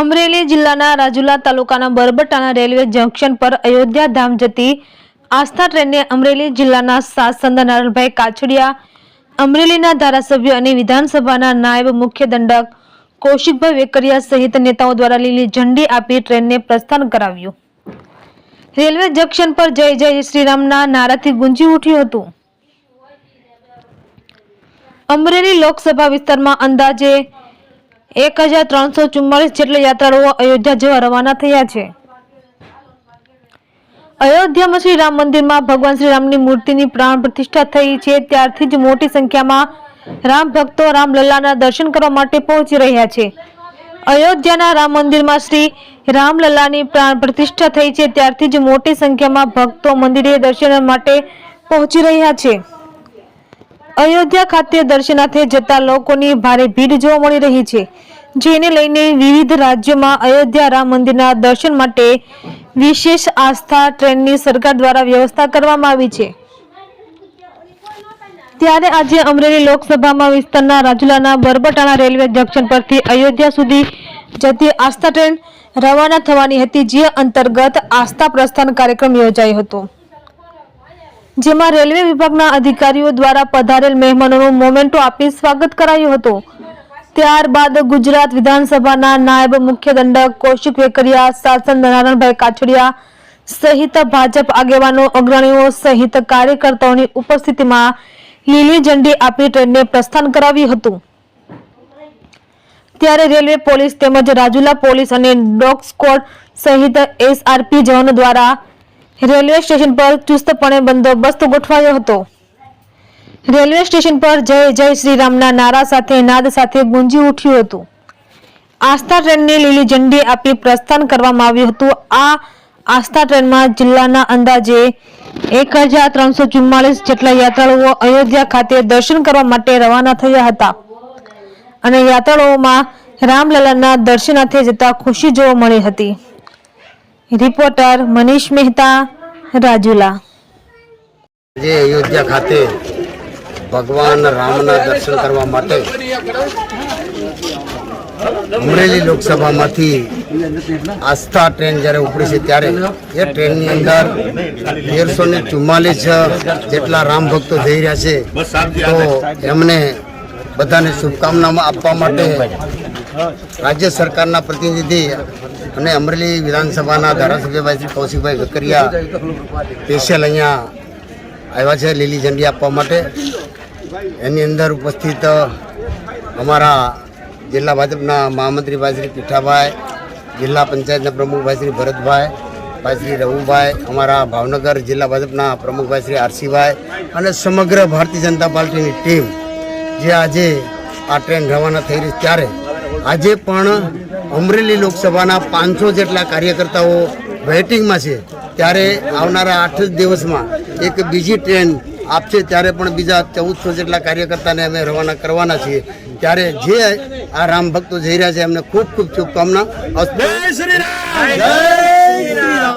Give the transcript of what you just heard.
અમરેલી જિલ્લાના રાજુલા તાલુકાના બરબટાના railway junction પર અયોધ્યા ધામ જતી આસ્થા ટ્રેનને અમરેલી જિલ્લાના સાંસદ નારણભાઈ કાછડિયા, અમરેલીના ધારાસભ્ય અને વિધાનસભાના નાયબ મુખ્ય દંડક કૌશિકભાઈ વેકરિયા સહિત નેતાઓ દ્વારા લીલી ઝંડી આપી ટ્રેનને પ્રસ્થાન કરાવ્યું। રેલવે જંકશન પર જય જય શ્રીરામના નારાથી ગુંજી ઉઠ્યું હતું। અમરેલી લોકસભા વિસ્તારમાં અંદાજે 1344 જેટલા યાત્રાળુઓ અયોધ્યા જવા રવાના થયા છે। અયોધ્યામાં શ્રી રામ મંદિરમાં ભગવાન શ્રી રામની મૂર્તિની પ્રાણ પ્રતિષ્ઠા થઈ છે, ત્યારથી જ મોટી સંખ્યામાં રામ ભક્તો રામલલ્લાના દર્શન કરવા માટે પહોંચી રહ્યા છે। અયોધ્યાના રામ મંદિરમાં શ્રી રામલલ્લાની પ્રાણ પ્રતિષ્ઠા થઈ છે, ત્યારથી જ મોટી સંખ્યામાં ભક્તો મંદિરે દર્શન માટે પહોંચી રહ્યા છે। અયોધ્યા ખાતે દર્શનાર્થે જતા લોકોની ભારે ભીડ જોવા મળી રહી છે, જેને લઈને વિવિધ રાજ્યોમાં અયોધ્યા રામ મંદિરના દર્શન માટે વિશેષ આસ્થા ટ્રેનની સરકાર દ્વારા વ્યવસ્થા કરવામાં આવી છે। ત્યારે આજે અમરેલી લોકસભામાં વિસ્તારના રાજુલાના બરબટાના રેલવે જંકશન પરથી અયોધ્યા સુધી જતી આસ્થા ટ્રેન રવાના થવાની હતી, જે અંતર્ગત આસ્થા પ્રસ્થાન કાર્યક્રમ યોજાયો હતો, જેમાં રેલવે વિભાગના અધિકારીઓ દ્વારા પધારેલ મહેમાનોનું મોમેન્ટો આપી સ્વાગત કરાયું હતું। ત્યારબાદ ગુજરાત વિધાનસભાના નાયબ મુખ્ય દંડક કૌશિક વેકરિયા, સાંસદ નારણભાઈ કાછડિયા સહિત ભાજપ આગેવાનો, અગ્રણીઓ સહિત કાર્યકર્તાઓની ઉપસ્થિતિમાં લીલી ઝંડી આપી ટ્રેનને પ્રસ્થાન કરાવ્યું હતું। ત્યારે રેલવે પોલીસ તેમજ રાજુલા પોલીસ અને ડોગ સ્ક્વોડ સહિત SRP જવાનો દ્વારા રેલવે સ્ટેશન પર ચુસ્તપણે બંદોબસ્ત ગોઠવાયો હતો। રેલવે સ્ટેશન પર જય જય શ્રી રામના નારા સાથે નાદ સાથે ગુંજી ઉઠ્યું હતું। આસ્થા ટ્રેનને લીલી ઝંડી આપી પ્રસ્થાન કરવામાં આવ્યું હતું। આ આસ્થા ટ્રેનમાં જિલ્લાના અંદાજે 1344 જેટલા યાત્રાળુઓ અયોધ્યા ખાતે દર્શન કરવા માટે રવાના થયા હતા અને યાત્રાળુઓમાં રામલલ્લાના દર્શનાર્થે જતા ખુશી જોવા મળી હતી। રિપોર્ટર મનીષ મહેતા, રાજુલા। જે અયોધ્યા ખાતે ભગવાન રામના દર્શન કરવા માટે અમરેલી લોકસભામાંથી આસ્થા ટ્રેન જ્યારે ઉપડી છે, ત્યારે એ ટ્રેનની અંદર 1344 જેટલા રામ ભક્તો જઈ રહ્યા છે, તો એમને બધાને શુભકામના આપવા માટે રાજ્ય સરકારના પ્રતિનિધિ અને અમરેલી વિધાનસભાના ધારાસભ્યભાઈ શ્રી કૌશિકભાઈ વેકરિયા સ્પેશિયલ અહીંયા આવ્યા છે લીલી ઝંડી આપવા માટે। એની અંદર ઉપસ્થિત અમારા જિલ્લા ભાજપના મહામંત્રીભાઈ શ્રી પીઠાભાઈ, જિલ્લા પંચાયતના પ્રમુખભાઈ શ્રી ભરતભાઈ, ભાઈ શ્રી રઘુભાઈ, અમારા ભાવનગર જિલ્લા ભાજપના પ્રમુખભાઈ શ્રી આરસીભાઈ અને સમગ્ર ભારતીય જનતા પાર્ટીની ટીમ જે આજે આ ટ્રેન રવાના થઈ રહી, ત્યારે આજે પણ અમરેલી લોકસભાના 500 જેટલા કાર્યકર્તાઓ વેઇટિંગમાં છે। ત્યારે આવનારા 8 જ દિવસમાં એક બીજી ટ્રેન આપશે, ત્યારે પણ બીજા 1400 જેટલા કાર્યકર્તાને અમે રવાના કરવાના છીએ। ત્યારે જે આ રામ ભક્તો જઈ રહ્યા છે એમને ખૂબ ખૂબ શુભકામના। જય શ્રી રામ, જય